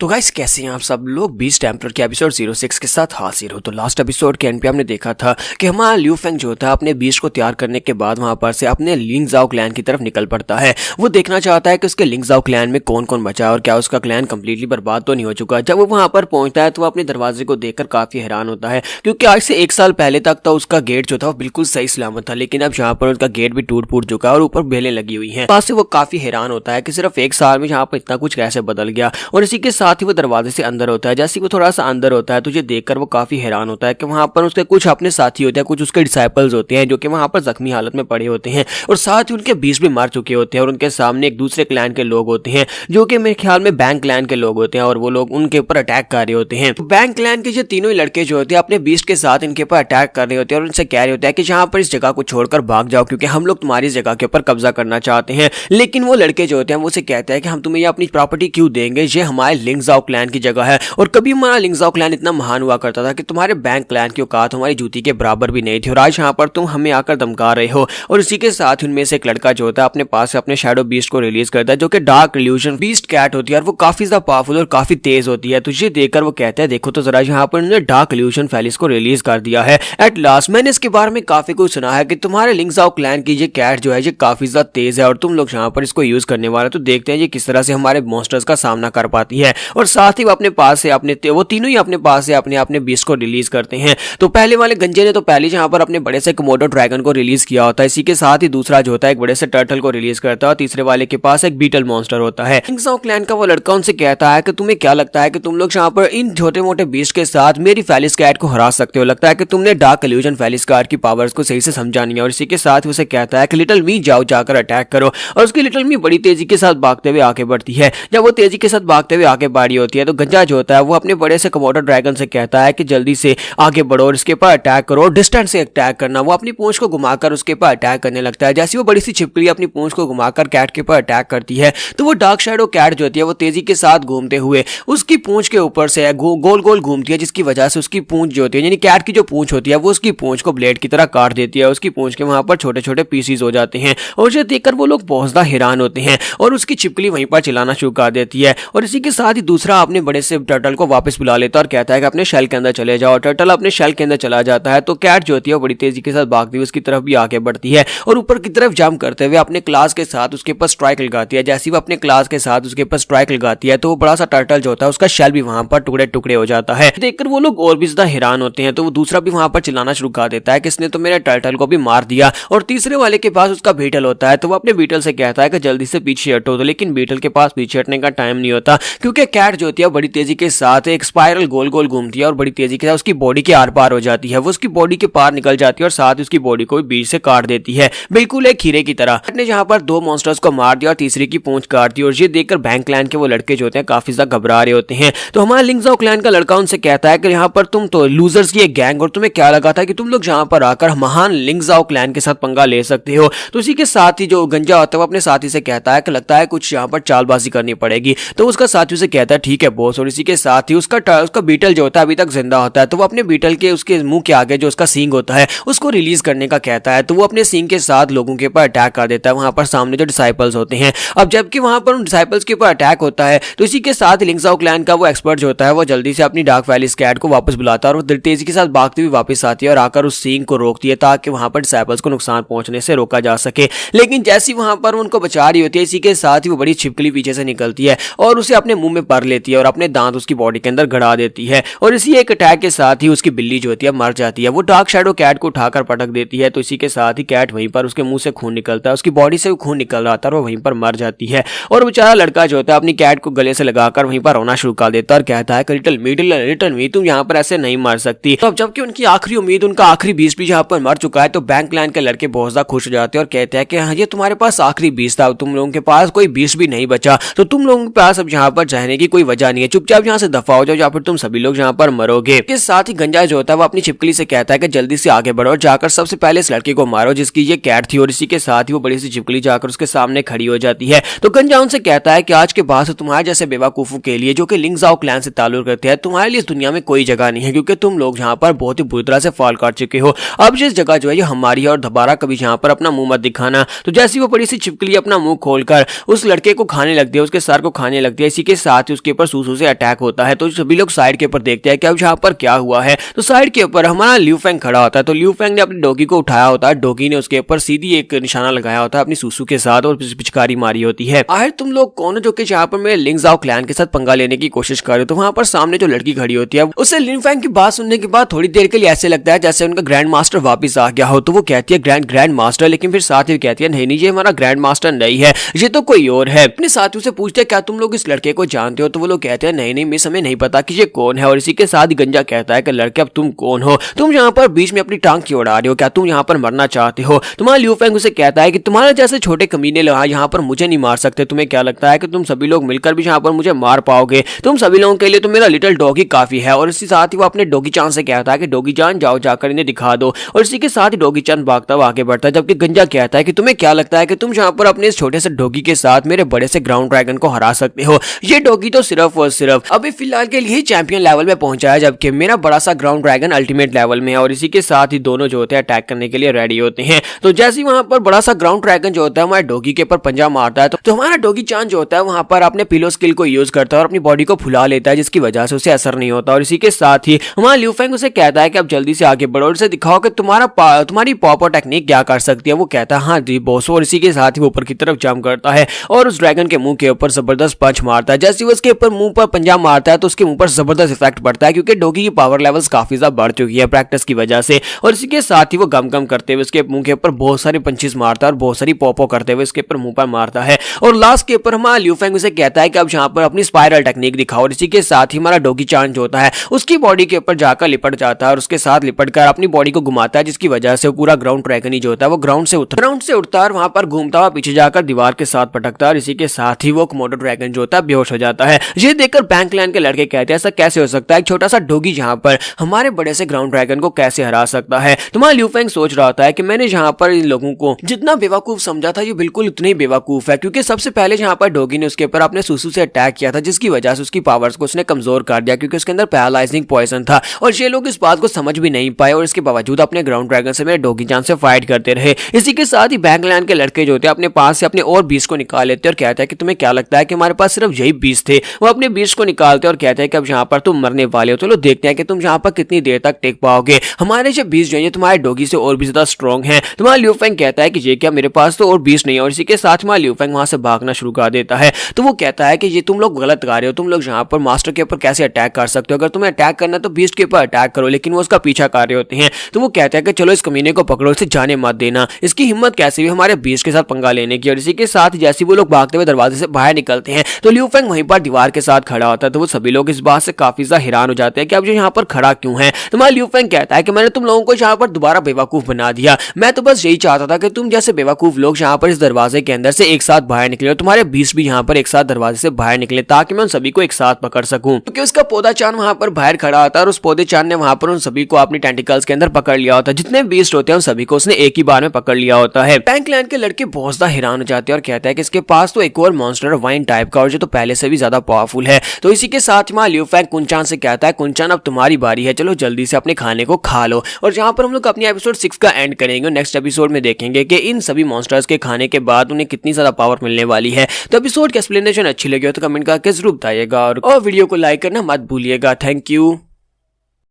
तो गाइस कैसे हैं आप सब लोग। बीस्ट टेम्पलर के एपिसोड 06 के साथ हाजिर हो। तो लास्ट एपिसोड के एंड पे हमने देखा था कि हमारा ल्यू फेंग जो था अपने बीस्ट को तैयार करने के बाद वहां पर से अपने लिंग जाओ क्लैन की तरफ निकल पड़ता है। वो देखना चाहता है कि उसके लिंग जाओ क्लैन में कौन कौन बचा है और क्या उसका क्लैन कंप्लीटली बर्बाद तो नहीं हो चुका। जब वो वहां पर पहुंचता है तो वो अपने दरवाजे को देखकर काफी हैरान होता है, क्योंकि आज से 1 साल पहले तक तो उसका गेट जो था वो बिल्कुल सही सलामत था, लेकिन अब यहाँ पर उसका गेट भी टूट फूट चुका है और ऊपर बेलें लगी हुई है। पास से वो काफी हैरान होता है कि सिर्फ 1 साल में यहाँ पर इतना कुछ कैसे बदल गया। और इसी के साथ ही वो दरवाजे से अंदर होता है। जैसे वो थोड़ा सा अंदर होता है तो ये देखकर वो काफी हैरान होता है कि वहां पर उसके कुछ अपने साथी होते हैं, कुछ उसके डिसाइपल्स होते हैं जो कि वहां पर जख्मी हालत में पड़े होते हैं और साथ ही उनके बीच भी मार चुके होते हैं और उनके सामने एक दूसरे क्लैन के लोग होते हैं जो कि मेरे ख्याल में बैंक क्लैन के लोग होते हैं और वो लोग उनके ऊपर अटैक कर रहे होते हैं। तो बैंक क्लैन के जो तीनों ही लड़के जो होते हैं अपने बीस्ट के साथ इनके ऊपर अटैक कर रहे होते हैं और उनसे कह रहे होते हैं कि जहां पर इस जगह को छोड़कर भाग जाओ क्योंकि हम लोग तुम्हारी जगह के ऊपर कब्जा करना चाहते हैं। लेकिन वो लड़के जो होते हैं वो उसे कहते हैं कि हम तुम्हें ये अपनी प्रॉपर्टी क्यों देंगे, ये हमारे लिंग जाओ क्लैन की जगह है और कभी हमारा लिंग जाओ क्लैन इतना महान हुआ करता था कि तुम्हारे बैंक क्लैन की औकात हमारी जूती के बराबर भी नहीं थी और आज यहाँ पर तुम हमें आकर धमका रहे हो। और इसी के साथ उनमें से एक लड़का जो होता है अपने पास से अपने शैडो बीस्ट को रिलीज करता है जो कि डार्क इल्यूजन बीस्ट कैट होती है और वो काफी ज्यादा पावरफुल और काफी तेज होती है। तो ये देखकर वो कहते हैं देखो तो जरा यहाँ पर उन्होंने डार्क इल्यूजन फेलिस को रिलीज कर दिया है एट लास्ट। मैंने इसके बारे में काफी कुछ सुना है कि तुम्हारे लिंग जाओ क्लैन की ये कैट जो है ये काफी ज्यादा तेज है और तुम लोग यहाँ पर इसको यूज करने वाले। तो देखते हैं ये किस तरह से हमारे मॉन्स्टर्स का सामना कर पाती है। और साथ ही वो अपने पास से वो तीनों ही अपने पास से अपने बीस्ट को रिलीज करते हैं। तो पहले वाले गंजे ने तो पहले यहाँ पर अपने बड़े से कोमोडो ड्रैगन को रिलीज किया होता है। इसी के साथ ही दूसरा जो होता है एक बड़े से टर्टल को रिलीज करता है और तीसरे वाले के पास एक बीटल मॉन्स्टर होता है। लिंग जाओ क्लैन का वो लड़का उनसे कहता है कि तुम्हें क्या लगता है कि तुम लोग यहाँ पर इन छोटे मोटे बीस्ट के साथ मेरी फेलिस कैट को हरा सकते हो? लगता है कि तुमने डार्क इल्यूजन फेलिस कैट की पावर्स को सही से समझा नहीं है। और इसी के साथ उसे कहता है कि लिटिल मी जाओ जाकर अटैक करो। और उसकी लिटिल मी बड़ी तेजी के साथ भागते हुए आगे बढ़ती है। जब वो तेजी के साथ भागते हुए आगे बढ़ी होती है तो गंजा जो होता है वो अपने बड़े से कोमोडो ड्रैगन से कहता है कि जल्दी से आगे बढ़ो और इसके ऊपर अटैक करो, डिस्टेंस से अटैक करना। वो अपनी पूंछ को घुमाकर उसके ऊपर अटैक करने लगता है। जैसे वो बड़ी सी छिपकली अपनी पूंछ को घुमाकर कैट के ऊपर अटैक करती है तो वो डार्क शैडो कैट जो होती है वो तेजी के साथ घूमते हुए उसकी पूंछ के ऊपर से गोल गोल घूमती है, जिसकी वजह से उसकी पूंछ जो होती है यानी कैट की जो पूंछ होती है वो उसकी पूंछ को ब्लेड की तरह काट देती है। उसकी पूंछ के वहां पर छोटे छोटे पीसीज हो जाते हैं और उसे देखकर वो लोग बहुत ज्यादा हैरान होते हैं और उसकी छिपकली वहीं पर चलाना शुरू कर देती है। और इसी के साथ ही दूसरा अपने बड़े से टर्टल को वापस बुला लेता है और कहता है कि अपने शेल के अंदर चले जाओ। टर्टल अपने शेल के अंदर चला जाता है तो कैट जो होती है वो बड़ी तेजी के साथ भागती हुई उसकी तरफ भी आगे बढ़ती है और ऊपर की तरफ जंप करते हुए अपने क्लास के साथ उसके ऊपर स्ट्राइक लगाती है। जैसे वो अपने क्लास के साथ उसके ऊपर स्ट्राइक लगाती है तो वो बड़ा सा टर्टल जो होता है उसका शेल भी वहां पर टुकड़े टुकड़े हो जाता है। देखकर वो लोग और भी ज्यादा हैरान होते हैं तो वो दूसरा भी वहां पर चिल्लाना शुरू कर देता है कि इसने तो मेरे टर्टल को भी मार दिया। और तीसरे वाले के पास उसका बीटल होता है तो वो अपने बीटल से कहता है कि जल्दी से पीछे हटो। तो लेकिन बीटल के पास पीछे हटने का टाइम नहीं होता क्योंकि कैट जो होती है बड़ी तेजी के साथ एक स्पाइरल गोल गोल घूमती है और बड़ी तेजी के साथ उसकी बॉडी के आर पार हो जाती है। वो उसकी बॉडी के पार निकल जाती है और साथ उसकी बॉडी को बीच से काट देती है, बिल्कुल एक खीरे की तरह। ने जहां पर 2 मॉन्स्टर्स को मार दिया और तीसरे की पूंछ काट दी। और ये देखकर बैंक क्लैन के वो लड़के जो होते हैं काफी ज्यादा घबरा रहे होते हैं। तो हमारा लिंग जाओ क्लैन का लड़का उनसे कहता है कि यहाँ पर तुम तो लूजर्स की एक गैंग और तुम्हें क्या लगा था कि तुम लोग यहाँ पर आकर महान लिंग जाओ क्लैन के साथ पंगा ले सकते हो? तो इसी के साथ ही जो गंजा होता है वो अपने साथी से कहता है कि लगता है कुछ यहाँ पर चालबाजी करनी पड़ेगी। तो उसका साथी उसे कहता है ठीक है बॉस। और इसी के साथ ही उसका बीटल जो होता है अभी तक जिंदा होता है तो वो अपने बीटल के उसके मुंह के आगे जो उसका सींग होता है उसको रिलीज करने का कहता है। तो वो अपने सींग के साथ लोगों के ऊपर अटैक कर देता है वहां पर सामने जो डिसाइपल्स होते हैं। अब जबकि वहां पर उन डिसाइपल्स के ऊपर अटैक होता है तो इसी के साथ लिंग जाओ क्लैन का वो एक्सपर्ट जो होता है वो जल्दी से अपनी डार्क फेलिस कैट को वापस बुलाता है और वो तेजी के साथ भागती हुई वापस आती है और आकर उस सींग को रोकती है ताकि वहां पर डिसाइपल्स को नुकसान पहुंचने से रोका जा सके। लेकिन जैसी वहां पर उनको बचा रही होती है इसी के साथ ही वो बड़ी छिपकली पीछे से निकलती है और उसे अपने मुंह में भर लेती है और अपने दांत उसकी बॉडी के अंदर गड़ा देती है। और इसी एक अटैक के साथ ही उसकी बिल्ली जो होती है मर जाती है। वो डार्क शैडो कैट को उठाकर पटक देती है तो इसी के साथ ही कैट वहीं पर उसके मुंह से खून निकलता है, उसकी बॉडी से खून निकल रहा था और वो वहीं पर मर जाती है। और बेचारा लड़का जो होता है अपनी कैट को गले से लगाकर वहीं पर रोना शुरू कर देता है और कहता है कि लिटिल मी तुम यहाँ पर ऐसे नहीं मर सकती। तो जबकि उनकी आखिरी उम्मीद उनका आखिरी बीस्ट भी यहाँ पर मर चुका है तो बैंक क्लैन के लड़के बहुत ज्यादा खुश हो जाते हैं और कहते हैं कि हाँ ये तुम्हारे पास आखिरी बीस्ट था, तुम लोगों के पास कोई बीस्ट भी नहीं बचा तो तुम लोगों के पास अब यहाँ पर जाने की कोई वजह नहीं है, चुपचाप यहाँ से दफा हो जाओ या फिर तुम सभी लोग यहाँ पर मरोगे। इसके साथ ही गंजा जो होता है वो अपनी छिपकली से कहता है कि जल्दी से आगे बढ़ो और जाकर सबसे पहले इस लड़के को मारो जिसकी ये कैट थी। और इसी के साथ ही वो बड़ी सी छिपकली जाकर उसके सामने खड़ी हो जाती है। तो गंजा उनसे कहता है कि आज के बाद से तुम्हारे जैसे बेवकूफों के लिए जो कि लिंग जाओ क्लैन से ताल्लुक रखते हैं तुम्हारे लिए इस दुनिया में कोई जगह नहीं है क्योंकि तुम लोग यहाँ पर बहुत ही बुरी तरह से फॉल कर चुके हो। अब जिस जगह जो है ये हमारी है और दोबारा कभी यहाँ पर अपना मुंह मत दिखाना। तो जैसी वो बड़ी सी छिपकली अपना मुंह खोलकर उस लड़के को खाने लगती है, उसके सर को खाने लगती है। इसी के साथ साथ ही उसके ऊपर सूसू से अटैक होता है। तो सभी लोग साइड के ऊपर देखते हैं कि अब यहाँ पर क्या हुआ है। तो साइड के ऊपर हमारा ल्यू फेंग खड़ा होता है। तो ल्यू फेंग ने अपने डॉगी को उठाया होता है, डॉगी ने उसके ऊपर सीधी एक निशाना लगाया होता है अपनी सूसू के साथ और पिचकारी मारी होती है। आखिर तुम लोग कौन हो जो कि यहाँ पर मेरे लिंग जाओ क्लैन के साथ पंगा लेने की कोशिश कर रहे हो। तो वहां पर सामने जो लड़की खड़ी होती है उससे लिन फेंग की बात सुनने के बाद थोड़ी देर के लिए ऐसे लगता है जैसे उनका ग्रैंड मास्टर वापस आ गया हो। तो वो कहती है ग्रैंड मास्टर, लेकिन फिर साथ ही कहती है नहीं ये हमारा ग्रैंड मास्टर नहीं है, ये तो कोई और है। अपने साथियों से पूछते हैं क्या तुम लोग इस लड़के को जानते हो। तो वो लोग कहते हैं नहीं मिस हमें नहीं पता कि ये कौन है। और इसी के साथ ही गंजा कहता है कि लड़के अब तुम कौन हो, तुम यहाँ पर बीच में अपनी टांग क्यों उड़ा रहे हो, क्या तुम यहाँ पर मरना चाहते हो। तुम्हारा ल्यू फेंग उसे कहता है कि तुम्हारे जैसे छोटे कमीने यहाँ पर मुझे नहीं मार सकते, तुम्हें क्या लगता है कि तुम सभी लोग मिलकर भी यहाँ पर मुझे मार पाओगे, तुम सभी लोगों के लिए तो मेरा लिटिल डॉगी काफी है। और इसी साथ ही वो अपने डॉगी चान से कहता है कि डॉगी जान जाओ जाकर इन्हें दिखा दो। और इसी के साथ ही डॉगी चान भागता हुआ आगे बढ़ता है, जबकि गंजा कहता है कि तुम्हें क्या लगता है कि तुम यहाँ पर अपने इस छोटे से डॉगी के साथ मेरे बड़े से ग्राउंड ड्रैगन को हरा सकते हो। ये डॉगी तो सिर्फ और सिर्फ अभी फिलहाल के लिए चैंपियन लेवल में पहुंचा है, जबकि मेरा बड़ा सा ग्राउंड ड्रैगन अल्टीमेट लेवल में है। और इसी के साथ ही दोनों जो होते हैं अटैक करने के लिए रेडी होते हैं। तो जैसे ही वहां पर बड़ा सा ग्राउंड ड्रैगन जो होता है हमारे डॉगी के ऊपर पंजा मारता है तो हमारा डॉगी चान जो होता है वहां पर अपने पिलो स्किल को यूज करता है और अपनी बॉडी को फुला लेता है, जिसकी वजह से उसे असर नहीं होता। और इसी के साथ ही हमारा ल्यू फेंग उसे कहता है कि अब जल्दी से आगे बढ़ो और उसे दिखाओ कि तुम्हारी पॉपर टेक्निक क्या कर सकती है। वो कहता है हाँ जी बॉस। और इसी के साथ ही वो ऊपर की तरफ जंप करता है और उस ड्रैगन के मुंह के ऊपर जबरदस्त पंच मारता है। जैसे वो उसके ऊपर मुंह पर पंजा मारता है तो उसके मुंह पर जबरदस्त इफेक्ट पड़ता है, क्योंकि डॉगी की पावर लेवल्स काफी ज्यादा बढ़ चुकी है प्रैक्टिस की वजह से। और इसी के साथ ही वो गम गम करते हुए उसके मुंह के ऊपर बहुत सारे पंचेस मारता है और बहुत सारी पॉपो करते हुए उसके ऊपर मुंह पर मारता है। और लास्ट के ऊपर हमारा ल्यू फेंग उसे कहता है कि अब यहाँ पर अपनी स्पाइरल टेक्निक दिखाओ। और इसी के साथ ही हमारा डॉगी चान जो होता है उसकी बॉडी के ऊपर जाकर लिपट जाता है और उसके साथ लिपट कर अपनी बॉडी को घुमाता है, जिसकी वजह से पूरा ग्राउंड ड्रैगन ही जो होता है वो ग्राउंड से उठता है और वहां पर घूमता हुआ पीछे जाकर दीवार के साथ पटकता है। और इसी के साथ ही वो कोमोडो ड्रैगन जो होता है बेहोश हो जाता है। ये देखकर बैंक क्लैन के लड़के कहते हैं ऐसा कैसे हो सकता है, एक छोटा सा डॉगी यहाँ पर हमारे बड़े से ग्राउंड ड्रैगन को कैसे हरा सकता है। तुम्हारा ल्यू फेंग सोच रहा होता है कि मैंने यहाँ पर इन लोगों को जितना बेवकूफ समझा था ये बिल्कुल उतने ही बेवकूफ है, क्योंकि सबसे पहले यहाँ पर डॉगी ने उसके ऊपर अपने सुसु से अटैक किया था, जिसकी वजह से उसकी पावर्स को उसने कमजोर कर दिया, क्योंकि उसके अंदर पैरालाइजिंग पॉइजन था। और ये लोग इस बात को समझ भी नहीं पाए और इसके बावजूद अपने ग्राउंड ड्रैगन से मेरे डॉगी जान से फाइट करते रहे। इसी के साथ ही बैंक क्लैन के लड़के जो होते हैं अपने पास से अपने और 20 को निकाल लेते और कहते हैं कि तुम्हें क्या लगता है कि हमारे पास सिर्फ यही 20 थे। वो अपने 20 को निकालते और कहते हैं कि अब यहाँ पर तुम मरने वाले हो, चलो देखते हैं कि तुम यहाँ पर कितनी देर तक टेक पाओगे। हमारे जो 20 जो है तुम्हारे डॉगी से और भी ज्यादा स्ट्रॉन्ग है। तुम्हारा ल्यू फेंग कहता है कि ये क्या मेरे पास तो और 20 नहीं है। और इसी के साथ हमारा ल्यू फेंग वहां से भागना शुरू कर देता है। तो वो कहता है कि ये तुम लोग गलत कर रहे हो, तुम लोग यहाँ पर मास्टर के ऊपर कैसे अटैक कर सकते हो, अगर तुम्हें अटैक करना तो बीस्ट के ऊपर अटैक करो। लेकिन वो उसका पीछा कर रहे होते हैं। तो वो कहता है कि चलो इस कमीने को पकड़ो, इसे जाने मत देना, इसकी हिम्मत कैसे भी हमारे बीस्ट के साथ पंगा लेने की। और इसी के साथ जैसे वो लोग भागते हुए दरवाजे से बाहर निकलते हैं तो ल्यू फेंग वहीं पर दीवार के साथ खड़ा होता है। तो वो सभी लोग इस बात से काफी ज्यादा हैरान हो जाते हैं कि अब ये यहाँ पर खड़ा क्यों है। तुम्हारा ल्यू फेंग कहता है कि मैंने तुम लोगों को यहाँ पर दोबारा बेवकूफ बना दिया, मैं तो बस यही चाहता था कि तुम जैसे बेवकूफ लोग यहाँ पर इस दरवाजे के अंदर से एक साथ बाहर निकले और तुम्हारे 20 भी यहाँ पर एक साथ दरवाजे से बाहर निकले, ताकि मैं उन सभी को एक साथ पकड़ सकूं। क्योंकि उसका पौधा चांद वहां पर बाहर खड़ा होता है और उस पौधे चांद ने वहां पर उन सभी को अपनी टेंटिकल्स के अंदर पकड़ लिया होता है। जितने बीस्ट होते हैं उन सभी को उसने एक ही बार में पकड़ लिया होता है। बैंक क्लैन के लड़के बहुत ज्यादा हैरान हो जाते हैं और कहते हैं कि इसके पास तो एक और मॉन्स्टर वाइन टाइप का और जो तो पहले से भी ज्यादा पावरफुल है। तो इसी के साथ में ल्यू फेंग कुंचान से कहता है कुंचान अब तुम्हारी बारी है, चलो जल्दी से अपने खाने को खा लो। और जहां पर हम लोग अपनी एपिसोड 6 का एंड करेंगे, नेक्स्ट एपिसोड में देखेंगे कि इन सभी मॉन्स्टर्स के खाने के बाद उन्हें कितनी ज्यादा पावर मिलने वाली है। तो एपिसोड की एक्सप्लेनेशन अच्छी लगी हो तो कमेंट करके जरूर बताइएगा और वीडियो को लाइक करना मत भूलिएगा। Thank you.